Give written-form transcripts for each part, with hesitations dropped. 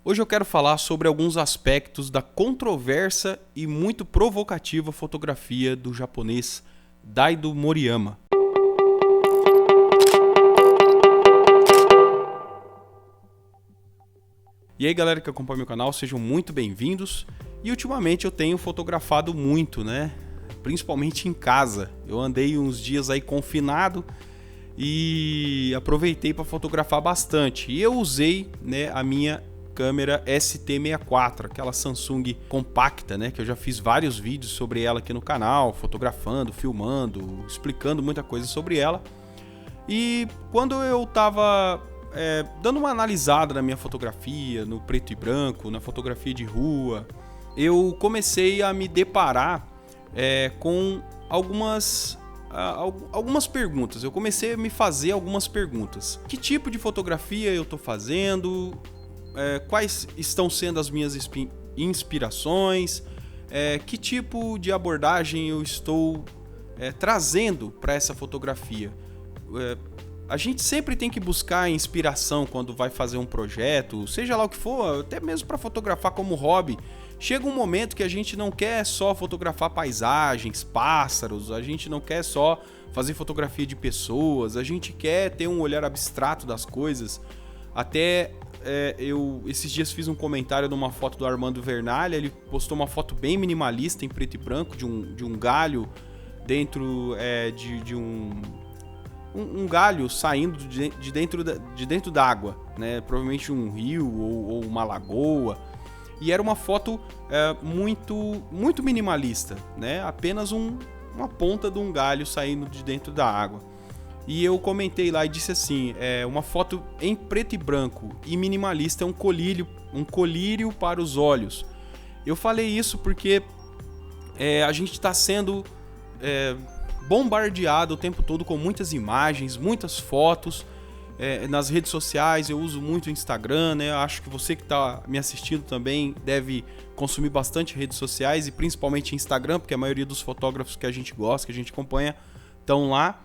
Hoje eu quero falar sobre alguns aspectos da controversa e muito provocativa fotografia do japonês Daido Moriyama. E aí galera que acompanha meu canal, sejam muito bem-vindos. E ultimamente eu tenho fotografado muito, né? Principalmente em casa. Eu andei uns dias aí confinado e aproveitei para fotografar bastante. E eu usei, né, a minha câmera ST64, aquela Samsung compacta, né, que eu já fiz vários vídeos sobre ela aqui no canal, fotografando, filmando, explicando muita coisa sobre ela. E quando eu tava dando uma analisada na minha fotografia, no preto e branco, na fotografia de rua, eu comecei a me deparar com algumas perguntas. Eu comecei a me fazer algumas perguntas. Que tipo de fotografia eu estou fazendo? Quais estão sendo as minhas inspirações? Que tipo de abordagem eu estou trazendo para essa fotografia? A gente sempre tem que buscar inspiração quando vai fazer um projeto, seja lá o que for, até mesmo para fotografar como hobby. Chega um momento que a gente não quer só fotografar paisagens, pássaros, a gente não quer só fazer fotografia de pessoas, a gente quer ter um olhar abstrato das coisas. Até eu esses dias fiz um comentário numa foto do Armando Vernalha, ele postou uma foto bem minimalista em preto e branco de um galho dentro de um galho saindo de dentro d'água, né? Provavelmente um rio ou uma lagoa. E era uma foto muito minimalista, né? Apenas uma ponta de um galho saindo de dentro da água. E eu comentei lá e disse assim, uma foto em preto e branco e minimalista é um colírio para os olhos. Eu falei isso porque a gente está sendo bombardeado o tempo todo com muitas imagens, muitas fotos. Nas redes sociais, eu uso muito o Instagram, né? Acho que você que está me assistindo também deve consumir bastante redes sociais e principalmente Instagram, porque a maioria dos fotógrafos que a gente gosta, que a gente acompanha, estão lá.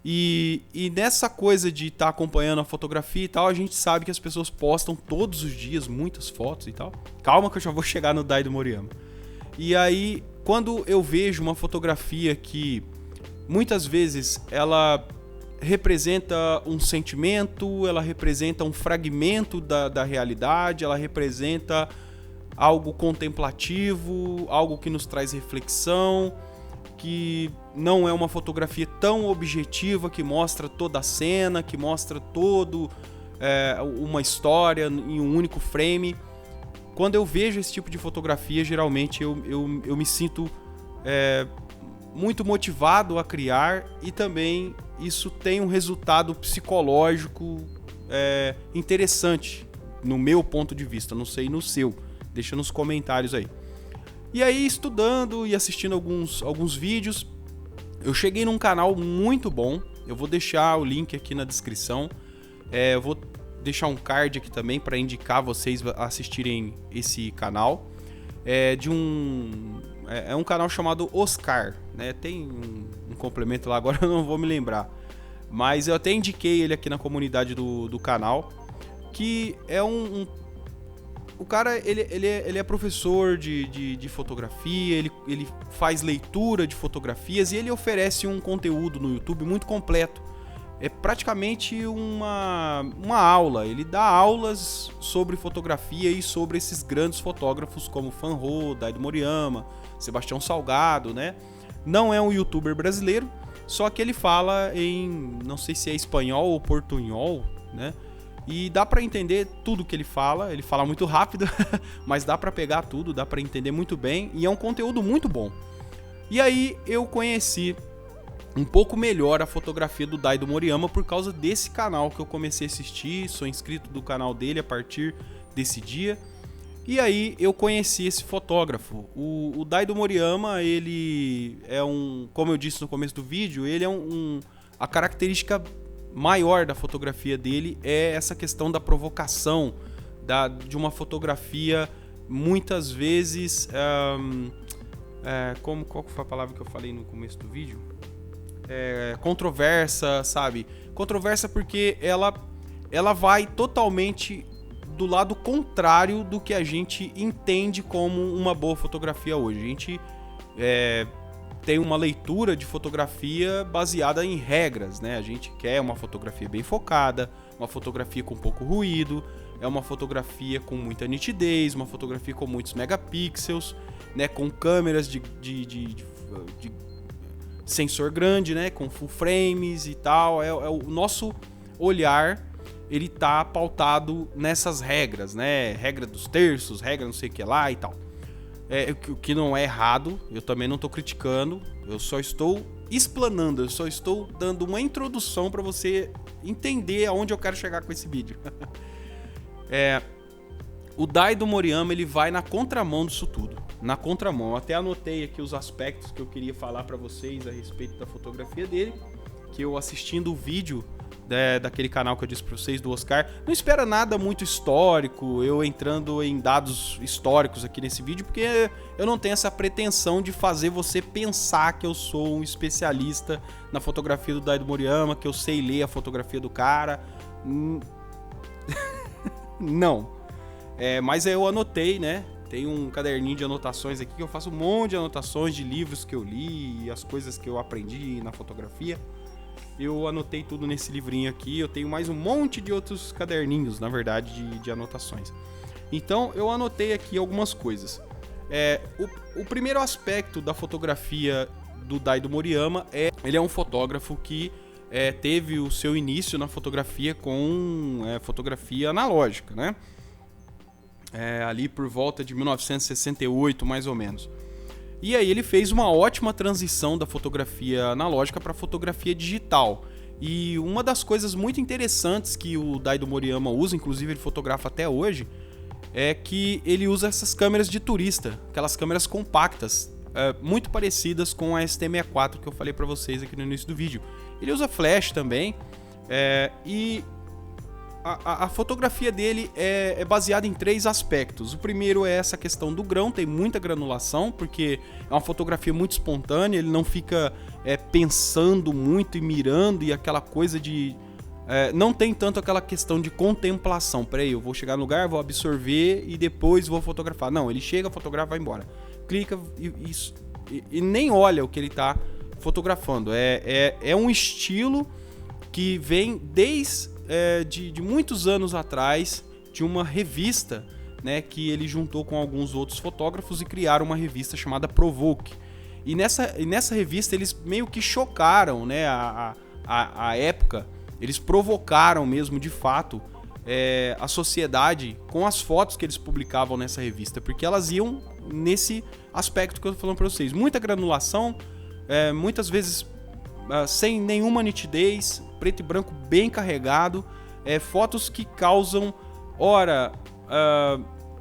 E nessa coisa de estar acompanhando a fotografia e tal, a gente sabe que as pessoas postam todos os dias muitas fotos e tal. Calma que eu já vou chegar no Daido Moriyama. E aí, quando eu vejo uma fotografia que muitas vezes ela representa um sentimento, ela representa um fragmento da realidade, ela representa algo contemplativo, algo que nos traz reflexão, que não é uma fotografia tão objetiva, que mostra toda a cena, que mostra uma história em um único frame. Quando eu vejo esse tipo de fotografia, geralmente eu me sinto muito motivado a criar, e também isso tem um resultado psicológico interessante no meu ponto de vista, não sei no seu, deixa nos comentários aí. E aí, estudando e assistindo alguns vídeos, eu cheguei num canal muito bom, eu vou deixar o link aqui na descrição, eu vou deixar um card aqui também para indicar vocês a assistirem esse canal. É um canal chamado Oscar, né? Tem um complemento lá, agora eu não vou me lembrar. Mas eu até indiquei ele aqui na comunidade do canal, que é o cara, ele é professor de fotografia, ele faz leitura de fotografias e ele oferece um conteúdo no YouTube muito completo. É praticamente uma aula, ele dá aulas sobre fotografia e sobre esses grandes fotógrafos como Fan Ho, Daido Moriyama, Sebastião Salgado, né? Não é um youtuber brasileiro, só que ele fala em, não sei se é espanhol ou portunhol, né? E dá pra entender tudo que ele fala muito rápido, mas dá pra pegar tudo, dá pra entender muito bem, e é um conteúdo muito bom. E aí eu conheci um pouco melhor a fotografia do Daido Moriyama por causa desse canal que eu comecei a assistir, sou inscrito do canal dele a partir desse dia. E aí eu conheci esse fotógrafo. O Daido Moriyama, ele é como eu disse no começo do vídeo, ele é a característica maior da fotografia dele é essa questão da provocação, de uma fotografia muitas vezes... qual foi a palavra que eu falei no começo do vídeo? Controversa, sabe? Controversa porque ela vai totalmente do lado contrário do que a gente entende como uma boa fotografia hoje. A gente tem uma leitura de fotografia baseada em regras, né? A gente quer uma fotografia bem focada, uma fotografia com pouco ruído, uma fotografia com muita nitidez, uma fotografia com muitos megapixels, né? Com câmeras de sensor grande, né? Com full frames e tal. O nosso olhar, ele tá pautado nessas regras, né? Regra dos terços, regra não sei o que lá e tal. O que não é errado, eu também não tô criticando, eu só estou explanando, eu só estou dando uma introdução para você entender aonde eu quero chegar com esse vídeo. O Daido Moriyama, ele vai na contramão disso tudo, na contramão. Eu até anotei aqui os aspectos que eu queria falar para vocês a respeito da fotografia dele, que eu assistindo o vídeo daquele canal que eu disse pra vocês, do Oscar. Não espera nada muito histórico, eu entrando em dados históricos aqui nesse vídeo, porque eu não tenho essa pretensão de fazer você pensar que eu sou um especialista na fotografia do Daido Moriyama, que eu sei ler a fotografia do cara. Não. Mas eu anotei, né? Tem um caderninho de anotações aqui que eu faço um monte de anotações de livros que eu li e as coisas que eu aprendi na fotografia. Eu anotei tudo nesse livrinho aqui. Eu tenho mais um monte de outros caderninhos, na verdade, de anotações. Então, eu anotei aqui algumas coisas. O primeiro aspecto da fotografia do Daido Moriyama ele é um fotógrafo que teve o seu início na fotografia com fotografia analógica, né? Ali por volta de 1968, mais ou menos. E aí ele fez uma ótima transição da fotografia analógica para a fotografia digital. E uma das coisas muito interessantes que o Daido Moriyama usa, inclusive ele fotografa até hoje, é que ele usa essas câmeras de turista, aquelas câmeras compactas, muito parecidas com a ST64 que eu falei para vocês aqui no início do vídeo. Ele usa flash também, e a fotografia dele é baseada em 3 aspectos. O primeiro é essa questão do grão, tem muita granulação, porque é uma fotografia muito espontânea, ele não fica pensando muito e mirando e aquela coisa de... não tem tanto aquela questão de contemplação. Peraí, eu vou chegar no lugar, vou absorver e depois vou fotografar. Não, ele chega, fotografa, vai embora. Clica e nem olha o que ele está fotografando. É um estilo que vem desde... de muitos anos atrás, de uma revista, né, que ele juntou com alguns outros fotógrafos e criaram uma revista chamada Provoke. E nessa revista eles meio que chocaram, né, a época, eles provocaram mesmo de fato a sociedade com as fotos que eles publicavam nessa revista, porque elas iam nesse aspecto que eu tô falando para vocês. Muita granulação, muitas vezes sem nenhuma nitidez, preto e branco bem carregado, fotos que causam, ora,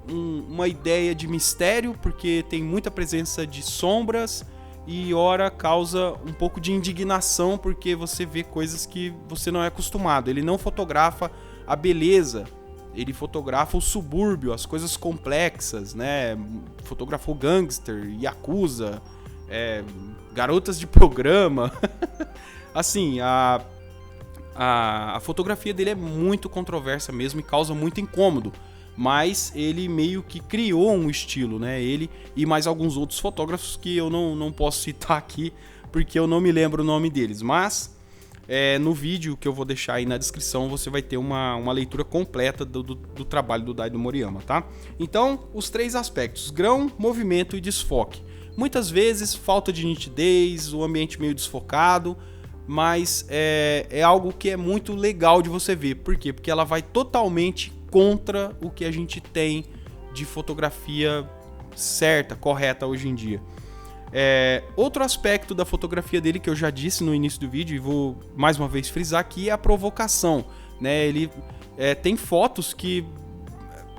uma ideia de mistério, porque tem muita presença de sombras, e ora causa um pouco de indignação, porque você vê coisas que você não é acostumado. Ele não fotografa a beleza, ele fotografa o subúrbio, as coisas complexas, né? Fotografou gangster, yakuza, garotas de programa. Assim, a fotografia dele é muito controversa mesmo e causa muito incômodo, mas ele meio que criou um estilo, né? Ele e mais alguns outros fotógrafos que eu não posso citar aqui porque eu não me lembro o nome deles, mas no vídeo que eu vou deixar aí na descrição você vai ter uma leitura completa do trabalho do Daido Moriyama, tá? Então, os 3 aspectos: grão, movimento e desfoque. Muitas vezes falta de nitidez, o ambiente meio desfocado, mas é algo que é muito legal de você ver. Por quê? Porque ela vai totalmente contra o que a gente tem de fotografia certa, correta hoje em dia. Outro aspecto da fotografia dele que eu já disse no início do vídeo e vou mais uma vez frisar aqui é a provocação, né? Ele tem fotos que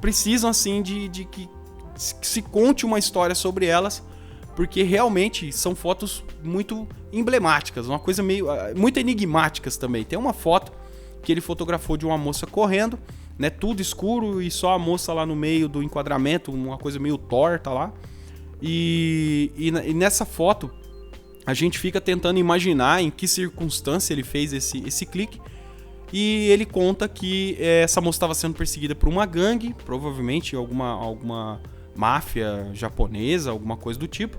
precisam assim de que se conte uma história sobre elas, porque realmente são fotos muito emblemáticas, uma coisa muito enigmáticas também. Tem uma foto que ele fotografou de uma moça correndo, né, tudo escuro e só a moça lá no meio do enquadramento, uma coisa meio torta lá. E nessa foto a gente fica tentando imaginar em que circunstância ele fez esse clique. e ele conta que essa moça estava sendo perseguida por uma gangue, provavelmente alguma máfia japonesa, alguma coisa do tipo.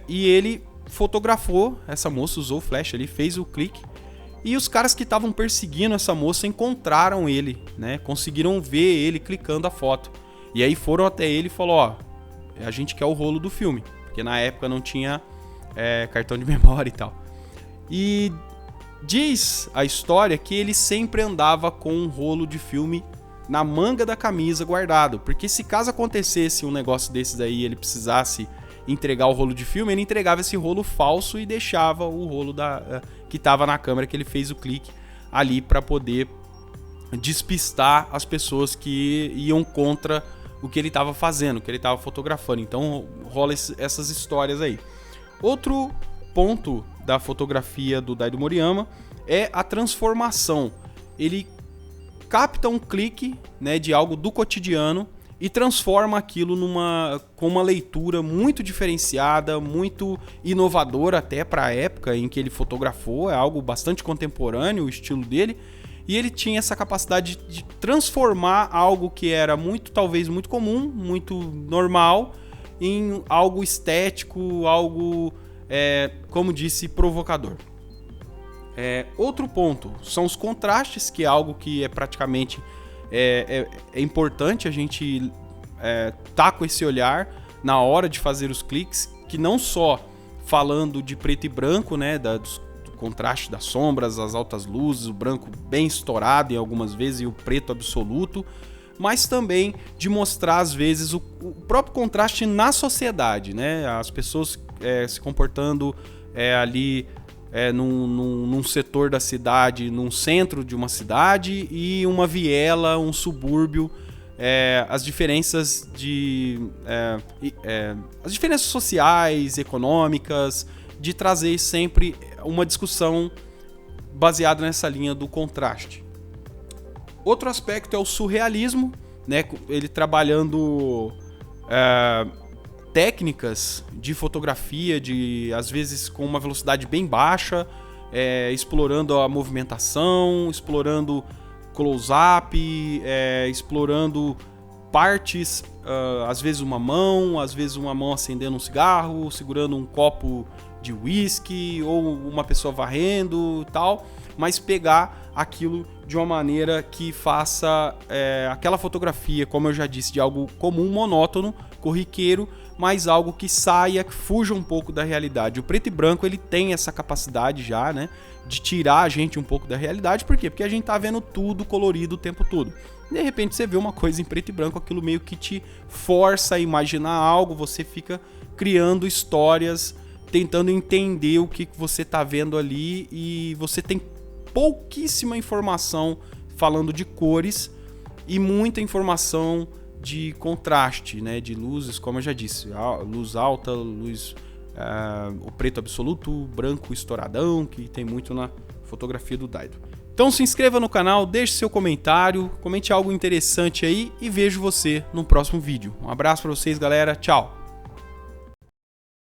E ele fotografou essa moça, usou o flash ali, fez o clique. E os caras que estavam perseguindo essa moça encontraram ele, né? Conseguiram ver ele clicando a foto. E aí foram até ele e falaram, a gente quer o rolo do filme. Porque na época não tinha cartão de memória e tal. E diz a história que ele sempre andava com um rolo de filme na manga da camisa guardado. Porque se caso acontecesse um negócio desses aí, ele precisasse entregar o rolo de filme, ele entregava esse rolo falso e deixava o rolo que estava na câmera, que ele fez o clique ali para poder despistar as pessoas que iam contra o que ele estava fazendo, o que ele estava fotografando. Então rola essas histórias aí. Outro ponto da fotografia do Daido Moriyama é a transformação. Ele capta um clique, né, de algo do cotidiano e transforma aquilo com uma leitura muito diferenciada, muito inovadora até para a época em que ele fotografou. É algo bastante contemporâneo, o estilo dele. E ele tinha essa capacidade de transformar algo que era talvez muito comum, muito normal, em algo estético, algo, como disse, provocador. Outro ponto são os contrastes, que é algo que praticamente é importante a gente tá com esse olhar na hora de fazer os cliques, que não só falando de preto e branco, né, do contraste das sombras, as altas luzes, o branco bem estourado em algumas vezes e o preto absoluto, mas também de mostrar às vezes o próprio contraste na sociedade, né, as pessoas se comportando ali num setor da cidade, num centro de uma cidade e uma viela, um subúrbio, as diferenças as diferenças sociais, econômicas, de trazer sempre uma discussão baseada nessa linha do contraste. Outro aspecto é o surrealismo, né? Ele trabalhando técnicas de fotografia, às vezes com uma velocidade bem baixa, explorando a movimentação, explorando close-up, explorando partes, às vezes uma mão acendendo um cigarro, segurando um copo de whisky, ou uma pessoa varrendo e tal, mas pegar aquilo de uma maneira que faça aquela fotografia, como eu já disse, de algo comum, monótono, corriqueiro, mas algo que saia, que fuja um pouco da realidade. O preto e branco, ele tem essa capacidade já, né, de tirar a gente um pouco da realidade. Por quê? Porque a gente tá vendo tudo colorido o tempo todo. De repente você vê uma coisa em preto e branco, aquilo meio que te força a imaginar algo, você fica criando histórias, tentando entender o que você tá vendo ali, e você tem pouquíssima informação falando de cores e muita informação de contraste, né, de luzes, como eu já disse, luz alta, luz, o preto absoluto, o branco estouradão, que tem muito na fotografia do Daido. Então se inscreva no canal, deixe seu comentário, comente algo interessante aí e vejo você no próximo vídeo. Um abraço para vocês, galera, tchau!